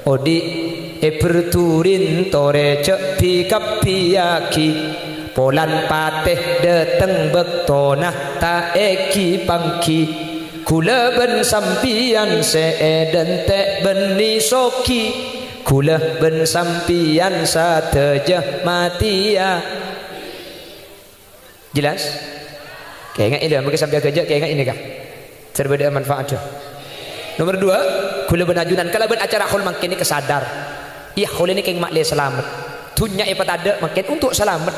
odi berturin tore cek pikap piyaki polan pateh deteng bektona ta eki pangki kula ben sampian seeden te beni soki kula ben sampian satejah matia. Jelas? Kayak ingat ini mungkin sampai kerja kayak ingat ini kah? Serbeda manfaatnya. Nomor 2, kula ben ajunan kalau ben acara khul makin ini kesadar. Iya khul ini kayak makle selamat. Dunya ipat ada makin untuk selamat.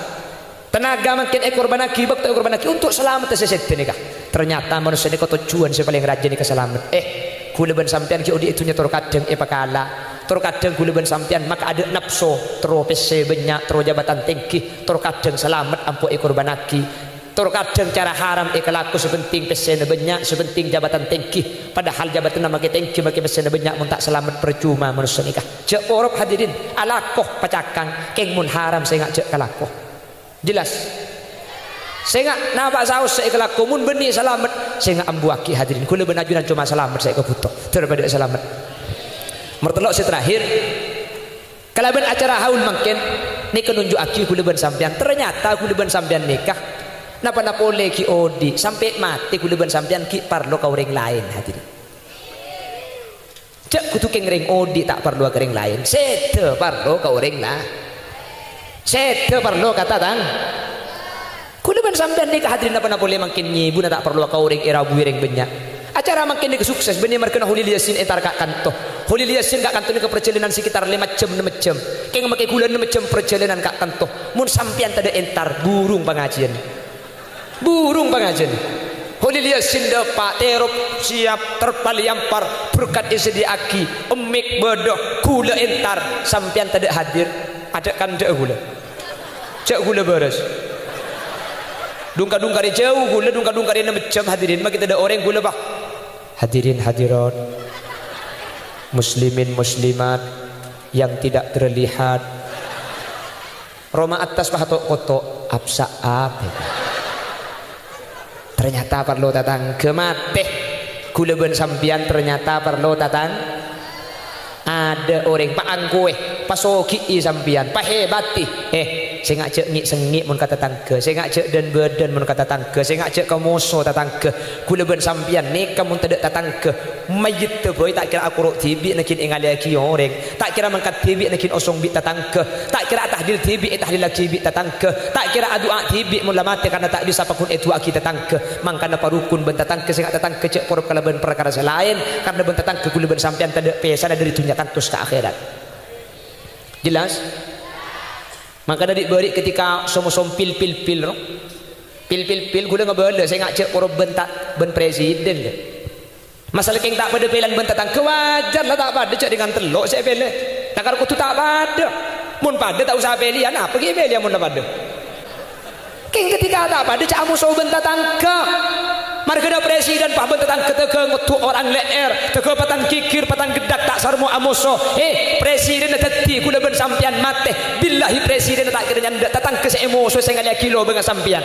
Tenaga makin korban aki bakta korban aki untuk selamat seset ini kah? Ternyata manusia ini kau tujuan saya paling rajin ini keselamat. Kula ben sampean ki odi itunya tur kadang pakala. Tur kadang kula ben sampean maka ada nafsu tropese banyak tur jabatan tinggi tur kadang selamat ampu korban aki. Tur kadang cara haram kelaku sepenting pesena banyak sepenting jabatan tinggi padahal jabatan nama kita tinggi makin pesena banyak mun tak selamat percuma manusia nikah cek orok hadirin alakoh pacakang keng mun haram saya ngak cek kelakoh jelas saya ngak nabak saus saya kelakoh mun benih selamat saya ngak ambuaki hadirin kula benajunan cuma selamat saya kebutuh daripada selamat. Mertelok saya terakhir kalau ben acara haul makin ni kenunjuk aki kula ben sampean ternyata kula ben sampean nikah napa napole ki odi sampai mati kula ben sampean ki parlo ka orang lain hadirin cek kudu keng ring odi tak parlo ka ring lain sete parlo ka orang lah sete parlo kata tang kula ben sampean ni ka hadirin napa napole makin nyibu na tak parlo ka orang era buiring banyak acara makin ni sukses benih markena hulil yasin entar kak kanto hulil yasin kak kanto ni ke perjalanan sekitar 5 jam keng make kula 6 jam perjalanan kak kanto mun sampean tada entar burung pengajian Hulil yasin depak terop siap terpaliampar berkat disediaki emik bodoh gula entar sampian tidak hadir ada kan cek gula beres dungka-dungkari jauh gula dungka-dungkari 6 jam hadirin maka kita ada orang gula bah hadirin hadirat muslimin muslimat yang tidak terlihat Roma atas pahatok koto apsa apa ternyata perlu tatang kemateh kula ben sampian ternyata perlu tatang ada orang paang kue pasoki sampian pahebati saya ngajak ngik sengik mun kata tangke saya ngajak dan badan mun kata tangke saya ngajak kamuso tatangke kula ben sampian nek kamu tidak tatangke mayit boy tak kira aku rok tibi nakin ingali aki orang tak kira mangkat tibi nakin osong bi tatangke tak kira tahdil tibi tahdil laki bi tatangke tak kira doa tibi mun lamate karena tak bisa pakun itu aki tatangke mangkana parukun ben tatangke saya tatangke cek korup kala ben perkara selain karena ben tatangke kula ben sampian tidak pesana dari dunia tantus ke akhirat jelas. Maka dari beri ketika som pil gula ngebela saya ngak cek korup ben presiden deh. Masalah keng tak pada pelan ben tatang kewajar lah tak pada cek dengan telok saya bela. Takar kutu tak pada. Mun pada tak usah belian apa ki belian mun pada. Keng ketika tak pada cak amu so ben tatang ke. Marga presiden pak ben tatang keteke ngutu orang leer teke patang kikir patang gedak tak sarmo amoso presiden teti kula ben sampian mate billahi presiden tak kira nyanda tatang ke emoso saya ngalia kilo dengan sampian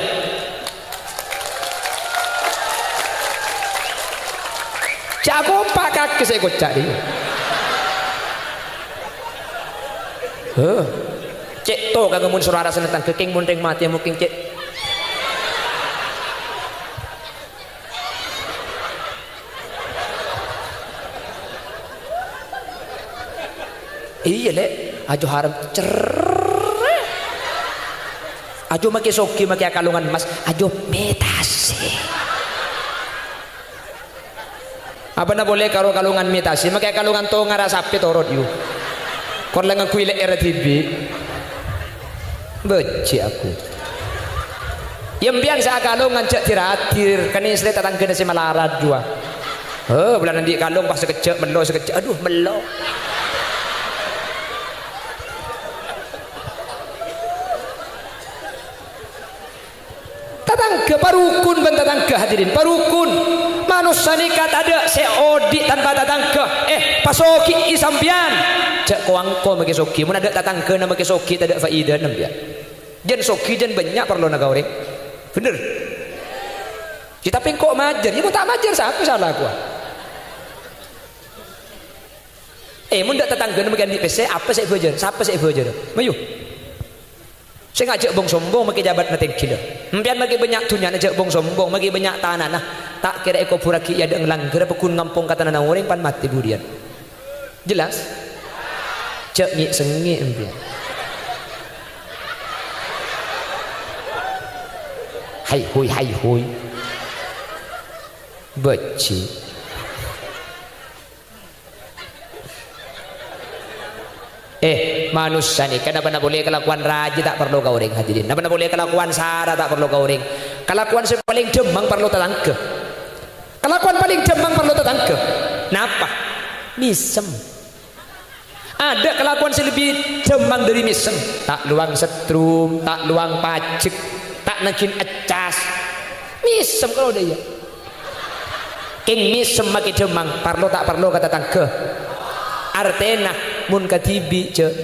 jago pak kaki saya kocak dia cek to kagak mun suara senetang kekeng mun ring mati mungkin cek iya le ajo haram ajo make soki make kalungan emas ajo metasi apa na boleh karo kalungan metasi make kalungan to ngarasapi torot yu kor lengan kuile RTB beci aku yang biang sa kalungan cek tiratir kan istri tatangga si malarad jua bulan nanti kalung pas sekecek melo sekecek aduh melo tatangga parukun ben tatangga hadirin parukun manusia nikat ada seodi tanpa tatangga pasoki isampian cek koangko make soki mun ada tatangga na make soki tak ada faedah nambian jan soki jan banyak perlu naga orang bener kita pengkok majer ya mun tak majer siapa salah gua Mun dak tetangga mungkin di PC apa saya bojo siapa saya bojo mayu saya ngajak bong sombong maki jabat nating kilo mpian maki banyak tunya ngajak bong sombong maki banyak tanah nah tak kira eko puraki ya deng langgar pekun ngampung kata nana orang pan mati budian jelas cek mi sengi mpian hai hui beci manusia ni kenapa nak boleh kelakuan raja tak perlu kau ring hadirin kenapa nak boleh kelakuan sara tak perlu kau ring kelakuan yang paling demang perlu tetangke kelakuan paling demang perlu tetangke kenapa misem ada kelakuan yang lebih demang dari misem tak luang setrum tak luang pacek tak nakin ecas misem kalau dia king misem makin demang perlu tak perlu kata tetangke artena mun katibi cek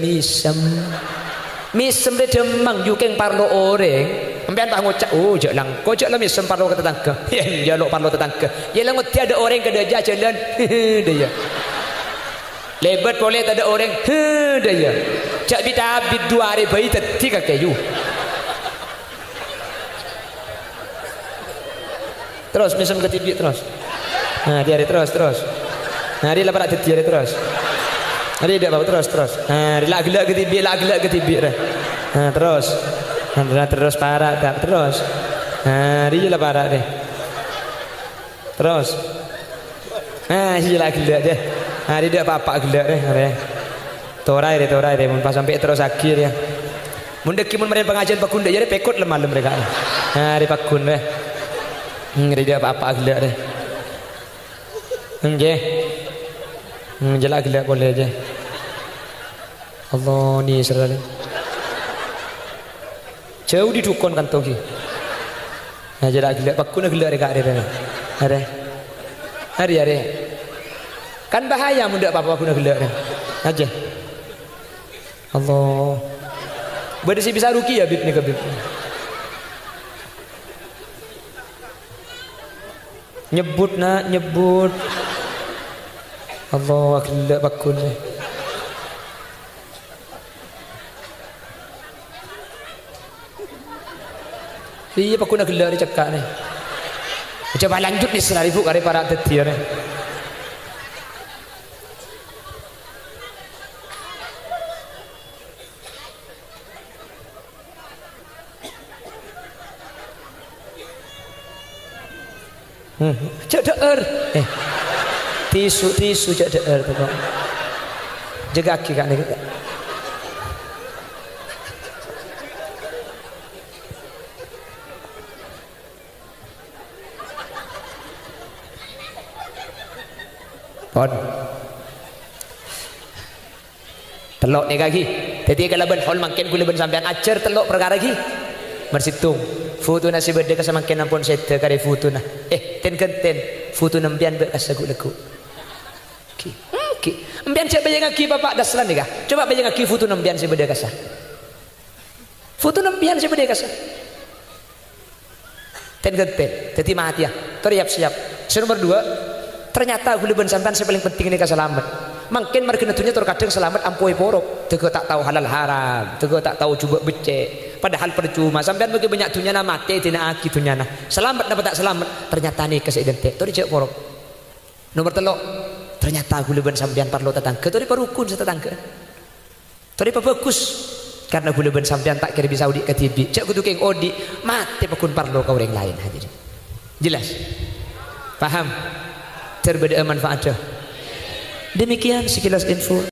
misem de demang yukeng parlo oreng ambian tak ngocak cek lang ko cek lah misem parlo ke tetangga ya lo parlo tetangga ya lang tiada orang ke deja jalan dia lebat boleh tak ada orang dia cek bit 2 hari bayi tiga kayu terus misem katibi terus nah dia terus nah dia lapar dia terus ada dia bawa terus gelak ketibik terus parah tak terus dia lah parah deh terus dia lah gelak deh dia apa gelak deh torai deh mun pas sampai terus akhir ya mun deki mun mereka pengajian pakun deh jadi pekut lemah mereka dia pakun deh dia apa gelak deh jelak gelak boleh aja Allah ni serale jauh di dukun kan togi nah jelak gelak pakuna gelak dekat ada hari kan bahaya muda apa pakuna gelak aja Allah berdesi bisa ruki ya bib ni ke bib nyebut Allah gelak pakun iya pakun gelak ni cekak ni coba lanjut ni 1.000 kali para tetir ni cek deer tisu cek deer tu kok jaga kaki kan ni pon telok ni kaki jadi kalau ben hol makin gula ben sampean ajar telok perkara lagi bersitung foto nasi berde kasamakin ampun sete kare foto na ten foto nambian be kasagu leku ambian cek bayang aki bapak daslan ni kah coba bayang aki foto nambian si berde kasa foto nambian si berde kasa ten jadi mati ya siap nomor 2 ternyata gula ben sampean paling penting ini keselamat makin mereka tentunya terkadang selamat ampoi porok tega tak tahu halal haram tega tak tahu coba becek padahal percuma sampean bagi banyak dunia nama mati tina aki dunia nah selamat dapat tak selamat ternyata nih kesedentek tu dicek porok nomor 3 ternyata gula ben sampean parlo tetangga tu perukun setetangga tu bagus karena gula ben sampean tak kira bisa udik ketibi cek kudu keng odi mati pekun parlo kau orang lain hadirin jelas paham terbeda manfaatnya demikian sekilas info